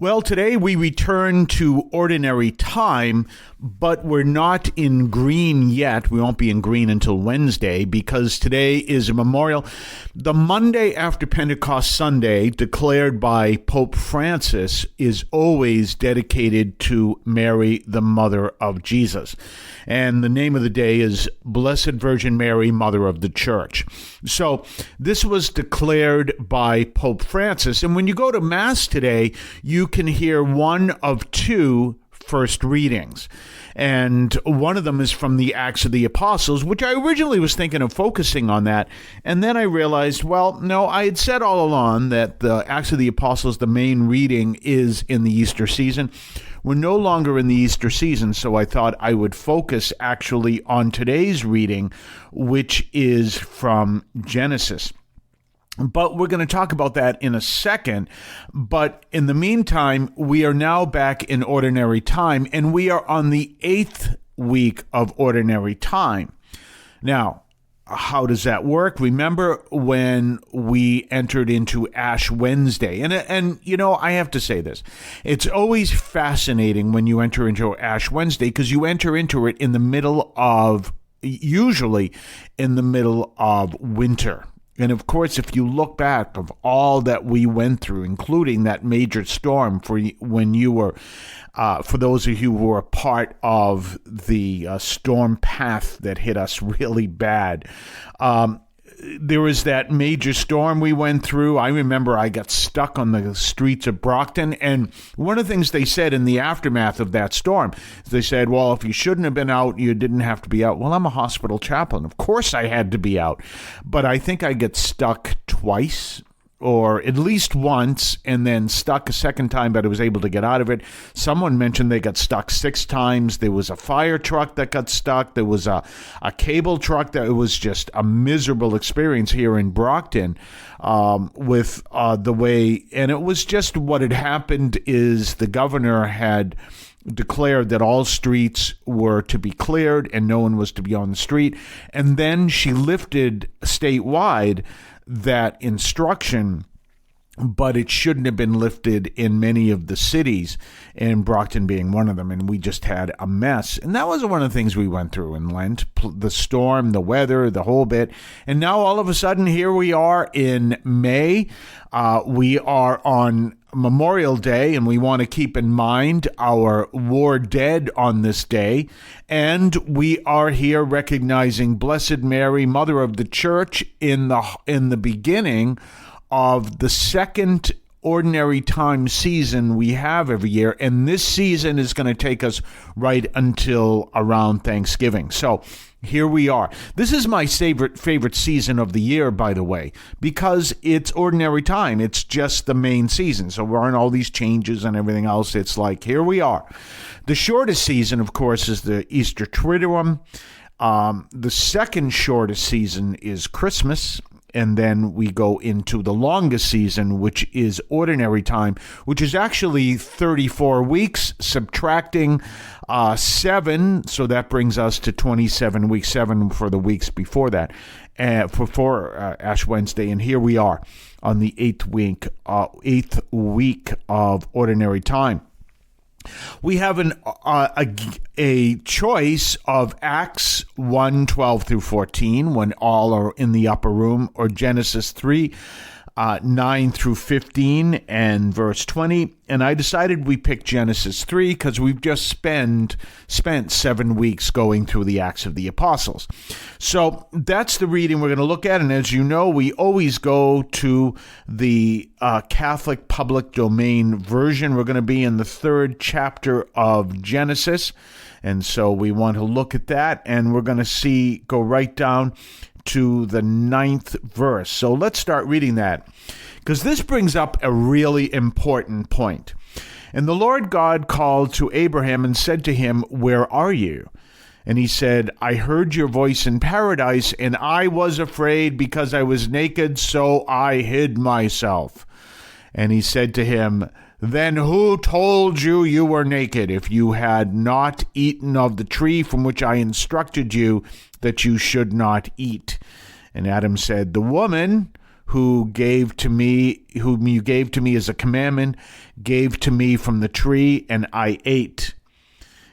Well, today we return to ordinary time, but we're not in green yet. We won't be in green until Wednesday because today is a memorial. The Monday after Pentecost Sunday, declared by Pope Francis, is always dedicated to Mary, the Mother of Jesus. And the name of the day is Blessed Virgin Mary, Mother of the Church. So this was declared by Pope Francis. And when you go to Mass today, you can hear one of two first readings. And one of them is from the Acts of the Apostles, which I originally was thinking of focusing on that. And then I realized, well, no, I had said all along that the Acts of the Apostles, the main reading is in the Easter season. We're no longer in the Easter season, so I thought I would focus actually on today's reading, which is from Genesis. But we're going to talk about that in a second. But in the meantime, we are now back in ordinary time, and we are on the 8th week of ordinary time. Now, how does that work? Remember when we entered into Ash Wednesday? And you know, I have to say this. It's always fascinating when you enter into Ash Wednesday because you enter into it in the middle of, usually in the middle of winter. And of course, if you look back of all that we went through, including that major storm for when you were, for those of you who were a part of the storm path that hit us really bad, there was that major storm we went through. I remember I got stuck on the streets of Brockton. And one of the things they said in the aftermath of that storm, they said, well, if you shouldn't have been out, you didn't have to be out. Well, I'm a hospital chaplain. Of course I had to be out. But I think I get stuck twice, or at least once, and then stuck a second time, but I was able to get out of it. Someone mentioned they got stuck 6 times. There was a fire truck that got stuck. There was a cable truck. That it was just a miserable experience here in Brockton with the way, and it was just what had happened is the governor had declared that all streets were to be cleared and no one was to be on the street. And then she lifted statewide that instruction, but it shouldn't have been lifted in many of the cities, and Brockton being one of them, and we just had a mess. And that was one of the things we went through in Lent, the storm, the weather, the whole bit. And now all of a sudden, here we are in May. We are on Memorial Day, and we want to keep in mind our war dead on this day. And we are here recognizing Blessed Mary, Mother of the Church, in the beginning of the second ordinary time season we have every year. And this season is going to take us right until around Thanksgiving. So here we are. This is my favorite season of the year, by the way, because it's ordinary time. It's just the main season. So we're on all these changes and everything else. It's like, here we are. The shortest season, of course, is the Easter Triduum. The second shortest season is Christmas. And then we go into the longest season, which is ordinary time, which is actually 34 weeks, subtracting 7. So that brings us to 27 weeks, 7 for the weeks before that, for Ash Wednesday. And here we are on the 8th week of ordinary time. We have a choice of Acts 1:12 through 14, when all are in the upper room, or Genesis 3, 9 through 15 and verse 20. And I decided we picked Genesis 3 because we've just spent 7 weeks going through the Acts of the Apostles. So that's the reading we're going to look at. And as you know, we always go to the Catholic public domain version. We're going to be in the 3rd chapter of Genesis. And so we want to look at that, and we're going to go right down to the 9th verse. So let's start reading that, because this brings up a really important point. And the Lord God called to Abraham and said to him, "Where are you?" And he said, "I heard your voice in paradise, and I was afraid because I was naked, so I hid myself." And he said to him, "Then who told you you were naked? If you had not eaten of the tree from which I instructed you that you should not eat." And Adam said, "The woman whom you gave to me as a commandment, gave to me from the tree, and I ate.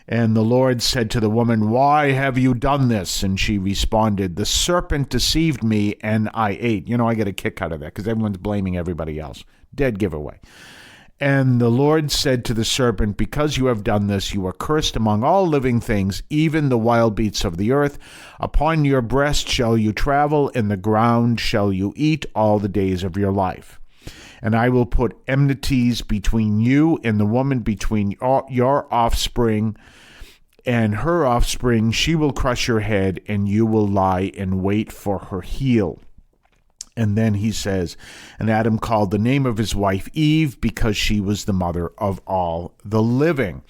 And the Lord said to the woman, why have you done this? And she responded, the serpent deceived me, and I ate. I get a kick out of that because everyone's blaming everybody else. Dead giveaway. And the Lord said to the serpent, because you have done this, you are cursed among all living things, even the wild beasts of the earth. Upon your breast shall you travel, and the ground shall you eat all the days of your life. And I will put enmities between you and the woman, between your offspring and her offspring. She will crush your head, and you will lie in wait for her heel. And then he says, and Adam called the name of his wife Eve because she was the mother of all the living.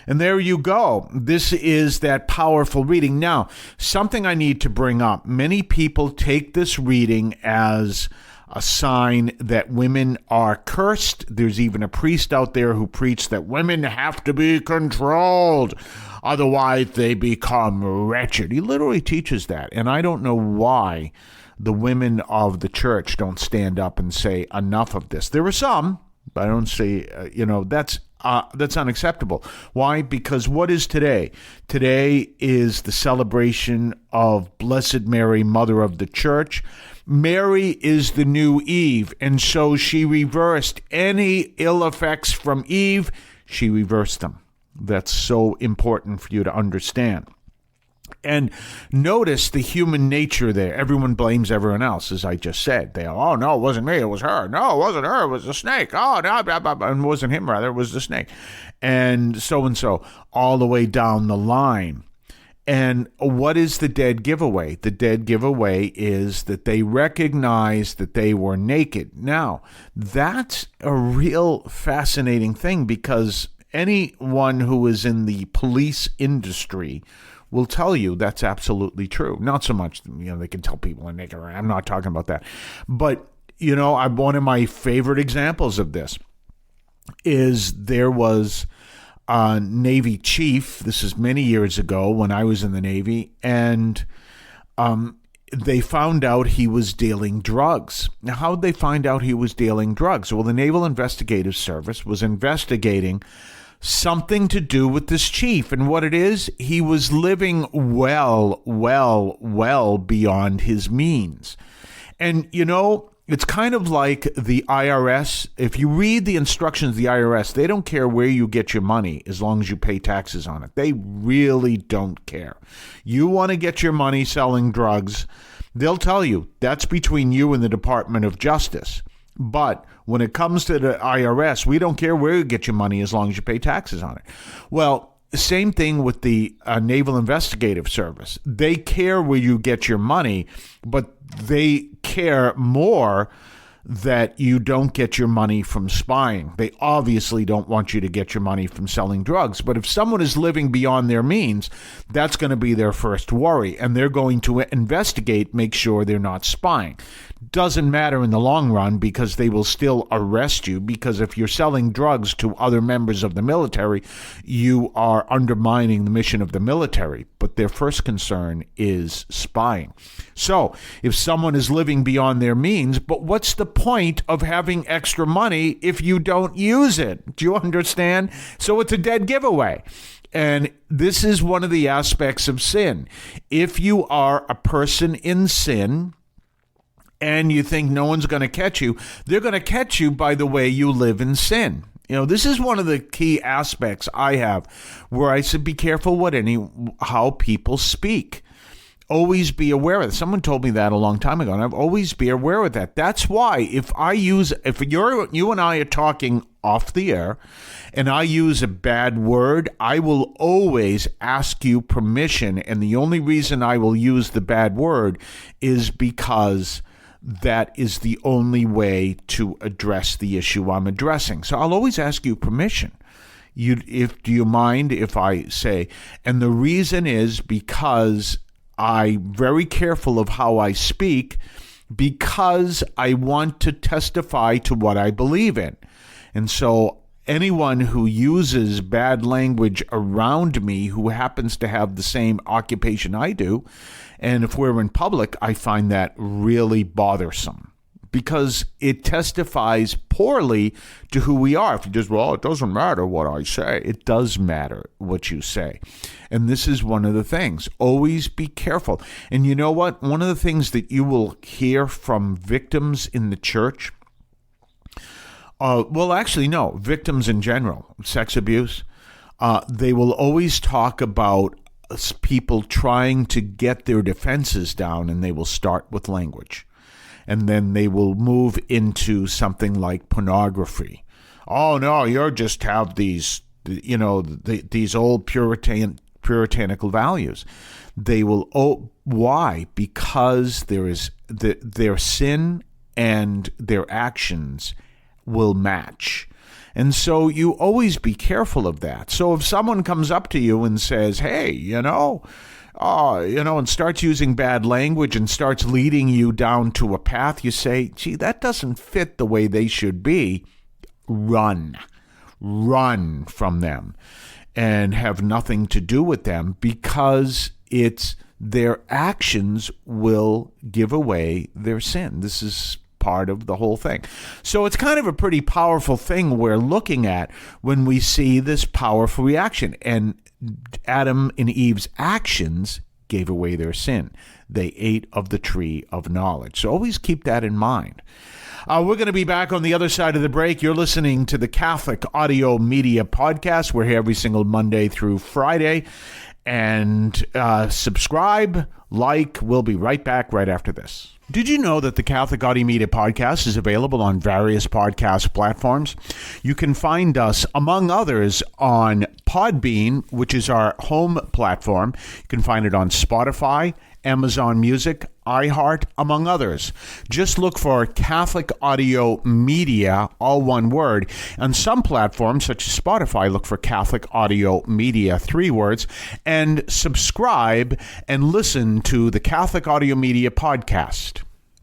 And there you go. This is that powerful reading. Now, something I need to bring up. Many people take this reading as a sign that women are cursed. There's even a priest out there who preached that women have to be controlled. Otherwise, they become wretched. He literally teaches that. And I don't know why the women of the church don't stand up and say enough of this. There are some, but I don't say, that's unacceptable. Why? Because what is today? Today is the celebration of Blessed Mary, Mother of the Church. Mary is the new Eve, and so she reversed any ill effects from Eve. She reversed them. That's so important for you to understand. And notice the human nature there. Everyone blames everyone else, as I just said. Oh, no, it wasn't me, it was her. No, it wasn't her, it was the snake. Oh, no, blah, blah, blah. And it wasn't him, rather, it was the snake. And so, all the way down the line. And what is the dead giveaway? The dead giveaway is that they recognized that they were naked. Now, that's a real fascinating thing, because anyone who is in the police industry will tell you that's absolutely true. Not so much, they can tell people are naked. I'm not talking about that. But, one of my favorite examples of this is there was a Navy chief. This is many years ago when I was in the Navy, and they found out he was dealing drugs. Now, how did they find out he was dealing drugs? Well, the Naval Investigative Service was investigating something to do with this chief. And what it is, he was living well beyond his means. And, it's kind of like the IRS. If you read the instructions of the IRS, they don't care where you get your money as long as you pay taxes on it. They really don't care. You want to get your money selling drugs, they'll tell you that's between you and the Department of Justice. But when it comes to the IRS, we don't care where you get your money as long as you pay taxes on it. Well, same thing with the Naval Investigative Service. They care where you get your money, but they care more that you don't get your money from spying. They obviously don't want you to get your money from selling drugs. But if someone is living beyond their means, that's going to be their first worry. And they're going to investigate, make sure they're not spying. Doesn't matter in the long run, because they will still arrest you, because if you're selling drugs to other members of the military, you are undermining the mission of the military. But their first concern is spying. So if someone is living beyond their means, but what's the point of having extra money if you don't use it? Do you understand? So it's a dead giveaway. And this is one of the aspects of sin. If you are a person in sin, and you think no one's going to catch you, they're going to catch you by the way you live in sin. This is one of the key aspects I have, where I said, be careful how people speak. Always be aware of it. Someone told me that a long time ago, and I've always be aware of that. That's why if you and I are talking off the air, and I use a bad word, I will always ask you permission. And the only reason I will use the bad word is because that is the only way to address the issue I'm addressing. So I'll always ask you permission. Do you mind if I say? And the reason is because I'm very careful of how I speak, because I want to testify to what I believe in. And so anyone who uses bad language around me who happens to have the same occupation I do, and if we're in public, I find that really bothersome, because it testifies poorly to who we are. If you just, well, it doesn't matter what I say. It does matter what you say. And this is one of the things. Always be careful. And you know what? One of the things that you will hear from victims in the church, victims in general, sex abuse, they will always talk about people trying to get their defenses down, and they will start with language. And then they will move into something like pornography. Oh, no, you just have these, these old puritanical values. They will, why? Because their sin and their actions will match. And so you always be careful of that. So if someone comes up to you and says, hey, and starts using bad language and starts leading you down to a path, you say, gee, that doesn't fit the way they should be. Run from them and have nothing to do with them, because their actions will give away their sin. This is part of the whole thing. So it's kind of a pretty powerful thing we're looking at when we see this powerful reaction. And Adam and Eve's actions gave away their sin. They ate of the tree of knowledge. So always keep that in mind. We're going to be back on the other side of the break. You're listening to the Catholic Audio Media Podcast. We're here every single Monday through Friday. And subscribe, like. We'll be right back right after this. Did you know that the Catholic Audio Media Podcast is available on various podcast platforms? You can find us, among others, on Podbean, which is our home platform. You can find it on Spotify, Amazon Music, iHeart, among others. Just look for Catholic Audio Media, all one word. On some platforms, such as Spotify, look for Catholic Audio Media, 3 words, and subscribe and listen to the Catholic Audio Media Podcast.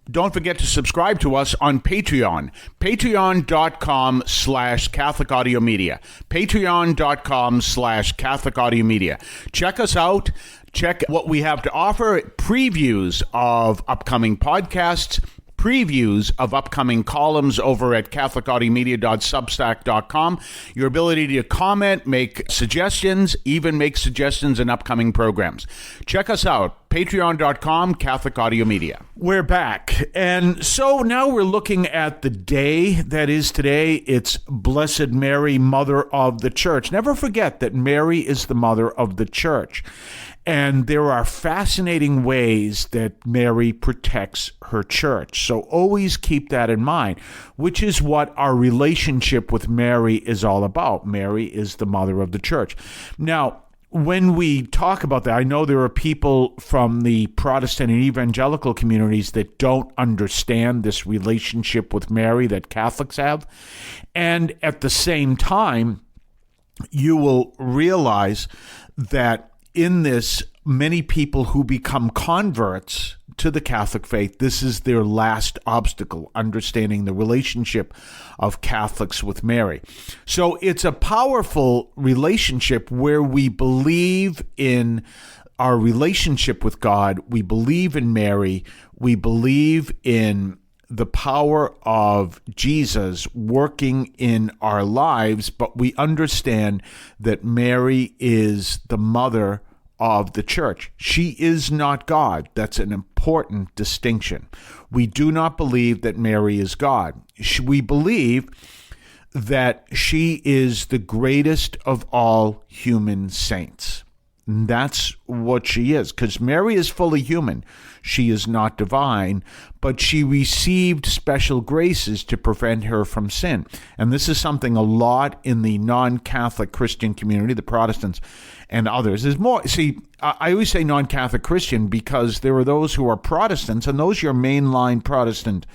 Don't forget to subscribe to us on Patreon, patreon.com/Catholic Audio Media, patreon.com/Catholic Audio Media. Check us out. Check what we have to offer, previews of upcoming podcasts, previews of upcoming columns over at catholicaudiomedia.substack.com, your ability to comment, make suggestions, even make suggestions in upcoming programs. Check us out, patreon.com, Catholic Audio Media. We're back. And so now we're looking at the day that is today. It's Blessed Mary, Mother of the Church. Never forget that Mary is the Mother of the Church. And there are fascinating ways that Mary protects her church. So always keep that in mind, which is what our relationship with Mary is all about. Mary is the Mother of the Church. Now, when we talk about that, I know there are people from the Protestant and evangelical communities that don't understand this relationship with Mary that Catholics have. And at the same time, you will realize that in this, many people who become converts to the Catholic faith, this is their last obstacle, understanding the relationship of Catholics with Mary. So it's a powerful relationship where we believe in our relationship with God, we believe in Mary, we believe in the power of Jesus working in our lives, but we understand that Mary is the mother of the church. She is not God. That's an important distinction. We do not believe that Mary is God. We believe that she is the greatest of all human saints. And that's what she is, because Mary is fully human. She is not divine, but she received special graces to prevent her from sin. And this is something a lot in the non-Catholic Christian community, the Protestants and others. There's more. See, I always say non-Catholic Christian because there are those who are Protestants, and those are your mainline Protestant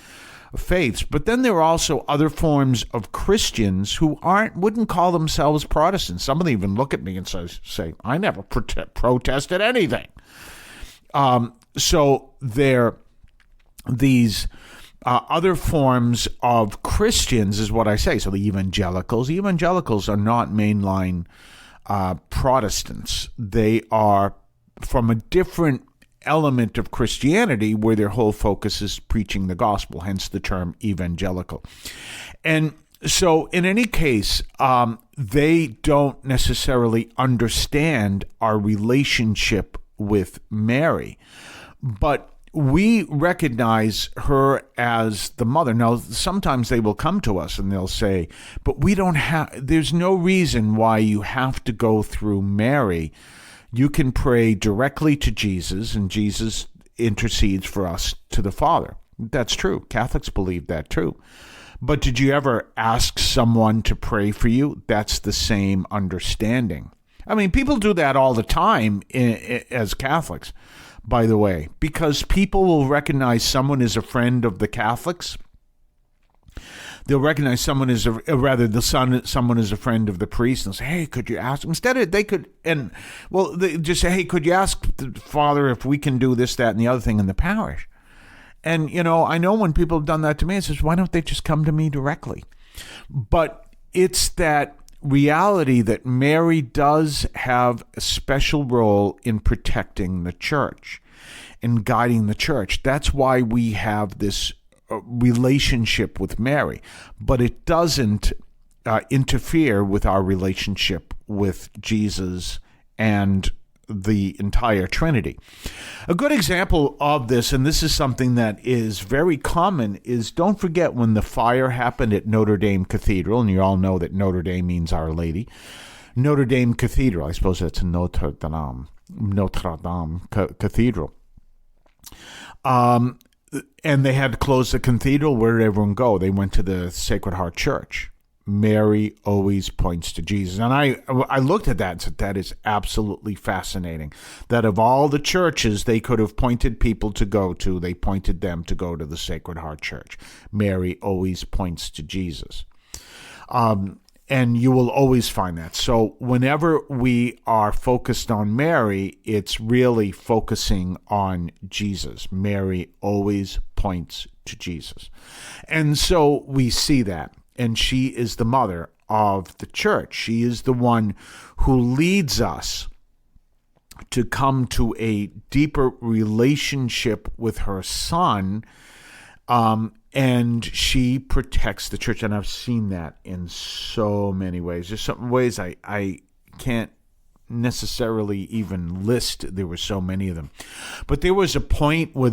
faiths. But then there are also other forms of Christians who wouldn't call themselves Protestants. Some of them even look at me and say I never protested anything. So there, these other forms of Christians is what I say. So the evangelicals are not mainline Protestants. They are from a different element of Christianity where their whole focus is preaching the gospel, hence the term evangelical. And so in any case, they don't necessarily understand our relationship with Mary, but we recognize her as the mother. Now, sometimes they will come to us and they'll say, but there's no reason why you have to go through Mary. You can pray directly to Jesus, and Jesus intercedes for us to the Father. That's true. Catholics believe that too. But did you ever ask someone to pray for you? That's the same understanding. I mean, people do that all the time as Catholics, by the way, because people will recognize someone as a friend of the Catholics. They'll recognize someone as someone as a friend of the priest, and they'll say, hey, could you ask? Instead of, they just say, hey, could you ask the Father if we can do this, that, and the other thing in the parish? And, I know when people have done that to me, it says, why don't they just come to me directly? But it's that reality that Mary does have a special role in protecting the church, in guiding the church. That's why we have this relationship with Mary. But it doesn't interfere with our relationship with Jesus and the entire Trinity. A good example of this, and this is something that is very common, is don't forget when the fire happened at Notre Dame Cathedral, and you all know that Notre Dame means Our Lady. Notre Dame Cathedral, I suppose that's Notre Dame Cathedral. And they had to close the cathedral. Where did everyone go? They went to the Sacred Heart Church. Mary always points to Jesus. And I looked at that and said, that is absolutely fascinating. That of all the churches they could have pointed people to go to, they pointed them to go to the Sacred Heart Church. Mary always points to Jesus. And you will always find that. So whenever we are focused on Mary, it's really focusing on Jesus. Mary always points to Jesus. And so we see that. And she is the mother of the church. She is the one who leads us to come to a deeper relationship with her son. And she protects the church. And I've seen that in so many ways. There's some ways I can't necessarily even list. There were so many of them. But there was a point where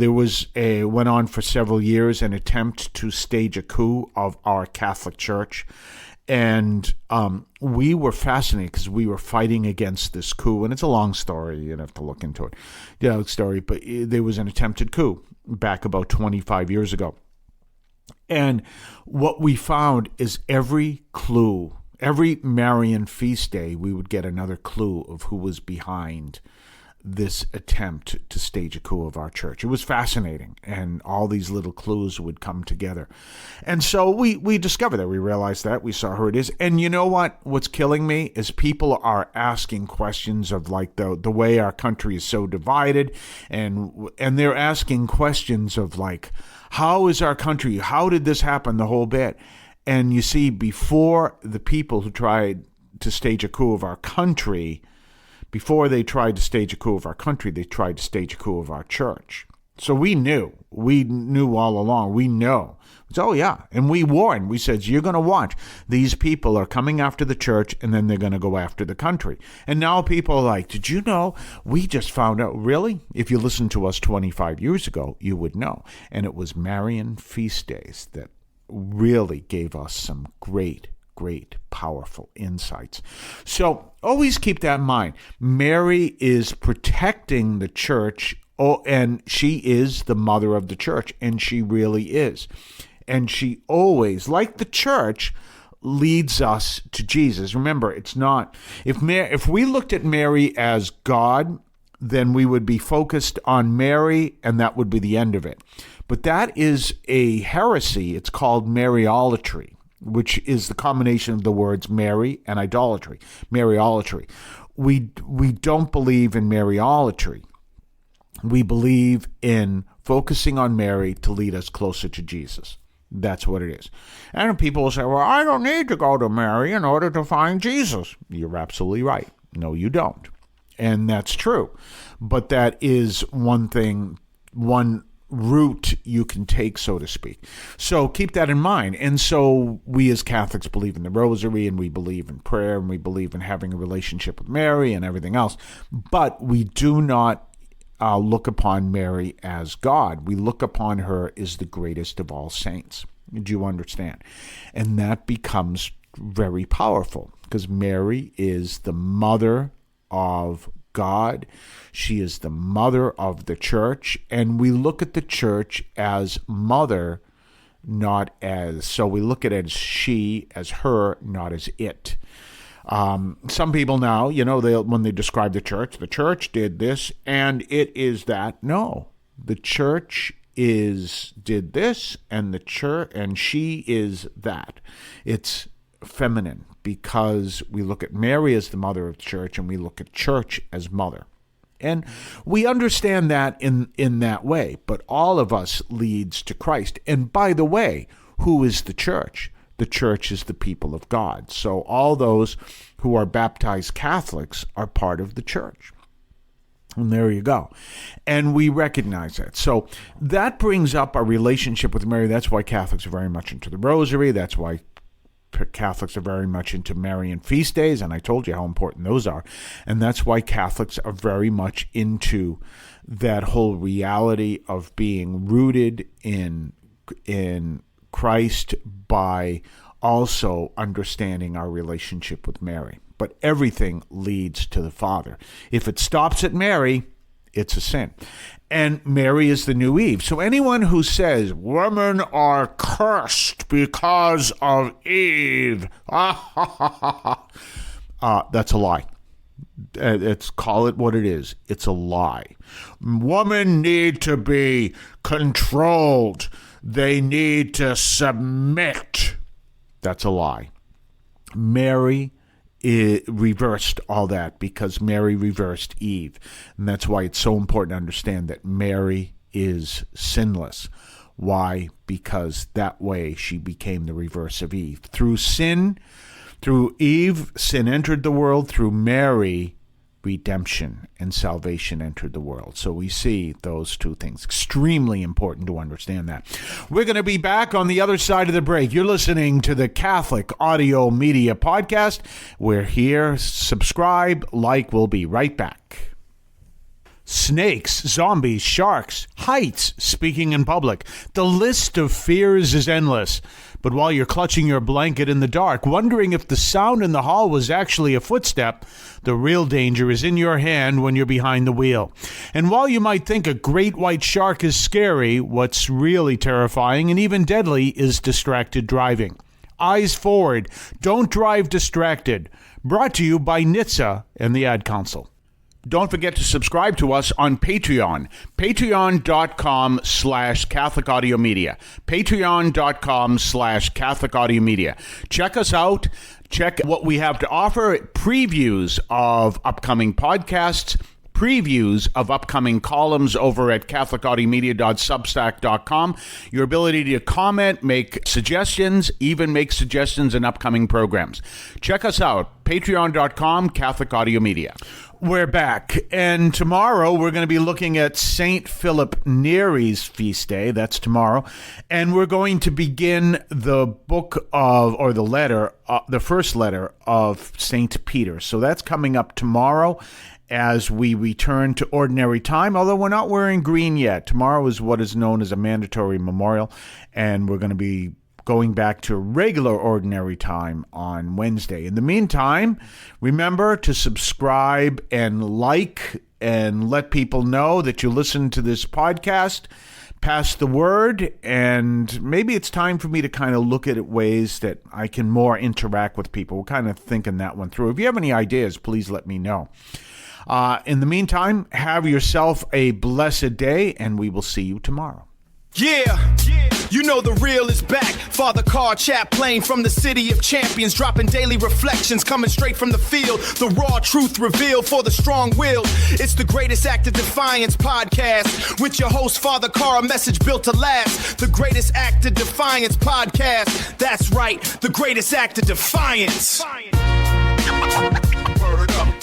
went on for several years, an attempt to stage a coup of our Catholic Church. And we were fascinated because we were fighting against this coup. And it's a long story. You'd have to look into it. But there was an attempted coup back about 25 years ago. And what we found is every Marian feast day, we would get another clue of who was behind this attempt to stage a coup of our church. It was fascinating, and all these little clues would come together. And so we discovered that. We realized that. We saw who it is. And you know what? What's killing me is people are asking questions of like the way our country is so divided, and they're asking questions of like, how is our country? How did this happen? The whole bit. And you see, before the people who tried to stage a coup of our country, they tried to stage a coup of our church. So we knew all along. We know. Oh, yeah. And we warned. We said, you're going to watch. These people are coming after the church, and then they're going to go after the country. And now people are like, did you know? We just found out. Really? If you listened to us 25 years ago, you would know. And it was Marian feast days that really gave us some great, powerful insights. So always keep that in mind. Mary is protecting the church, and she is the mother of the church, and she really is. And she always, like the church, leads us to Jesus. Remember, it's not, if we looked at Mary as God, then we would be focused on Mary, and that would be the end of it. But that is a heresy. It's called Mariolatry, which is the combination of the words Mary and idolatry. Mariolatry. We don't believe in Mariolatry. We believe in focusing on Mary to lead us closer to Jesus. That's what it is. And people will say, well, I don't need to go to Mary in order to find Jesus. You're absolutely right. No, you don't. And that's true. But that is one route you can take, so to speak. So keep that in mind. And so we as Catholics believe in the rosary, and we believe in prayer, and we believe in having a relationship with Mary and everything else. But we do not look upon Mary as God. We look upon her as the greatest of all saints. Do you understand? And that becomes very powerful because Mary is the mother of God. She is the mother of the church. And we look at the church as mother, not as, so we look at it as she, as her, not as it. Some people now, when they describe the church did this and it is that. No, the church did this and the church, and she is that. It's feminine because we look at Mary as the mother of the church and we look at church as mother. And we understand that in that way, but all of us leads to Christ. And by the way, who is the church? The church is the people of God. So all those who are baptized Catholics are part of the church. And there you go. And we recognize that. So that brings up our relationship with Mary. That's why Catholics are very much into the rosary. That's why Catholics are very much into Marian feast days. And I told you how important those are. And that's why Catholics are very much into that whole reality of being rooted in Christ by also understanding our relationship with Mary. But everything leads to the Father. If it stops at Mary, it's a sin. And Mary is the new Eve. So anyone who says women are cursed because of Eve, that's a lie. Call it what it is. It's a lie. Women need to be controlled. They need to submit. That's a lie. Mary reversed all that because Mary reversed Eve. And that's why it's so important to understand that Mary is sinless. Why? Because that way she became the reverse of Eve. Through Eve, sin entered the world. Through Mary, redemption and salvation entered the world. So we see those two things. Extremely important to understand that. We're going to be back on the other side of the break. You're listening to the Catholic Audio Media Podcast. We're here. Subscribe, like. We'll be right back. Snakes, zombies, sharks, heights, speaking in public. The list of fears is endless. But while you're clutching your blanket in the dark, wondering if the sound in the hall was actually a footstep, the real danger is in your hand when you're behind the wheel. And while you might think a great white shark is scary, what's really terrifying and even deadly is distracted driving. Eyes forward. Don't drive distracted. Brought to you by NHTSA and the Ad Council. Don't forget to subscribe to us on Patreon. Patreon.com/Catholic Audio Media. Patreon.com/Catholic Audio Media. Check us out. Check what we have to offer. Previews of upcoming podcasts. Previews of upcoming columns over at catholicaudiomedia.substack.com. Your ability to comment, make suggestions, even make suggestions in upcoming programs. Check us out. Patreon.com, Catholic Audio Media. We're back, and tomorrow we're going to be looking at St. Philip Neri's feast day. That's tomorrow. And we're going to begin the book of, or the letter, the first letter of St. Peter. So that's coming up tomorrow as we return to ordinary time, although we're not wearing green yet. Tomorrow is what is known as a mandatory memorial, and we're going to be going back to regular ordinary time on Wednesday. In the meantime, remember to subscribe and like and let people know that you listen to this podcast. Pass the word, and maybe it's time for me to kind of look at ways that I can more interact with people. We're kind of thinking that one through. If you have any ideas, please let me know. In the meantime, have yourself a blessed day, and we will see you tomorrow. Yeah, you know the real is back. Father Carr Chaplain from the city of champions, dropping daily reflections coming straight from the field. The raw truth revealed for the strong-willed. It's the Greatest Act of Defiance podcast with your host Father Carr, a message built to last. The Greatest Act of Defiance podcast. That's right, the Greatest Act of Defiance. Word up.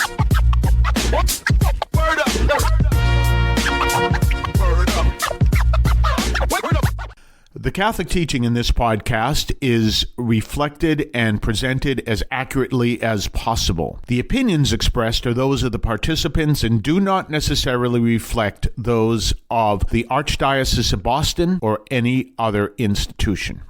Catholic teaching in this podcast is reflected and presented as accurately as possible. The opinions expressed are those of the participants and do not necessarily reflect those of the Archdiocese of Boston or any other institution.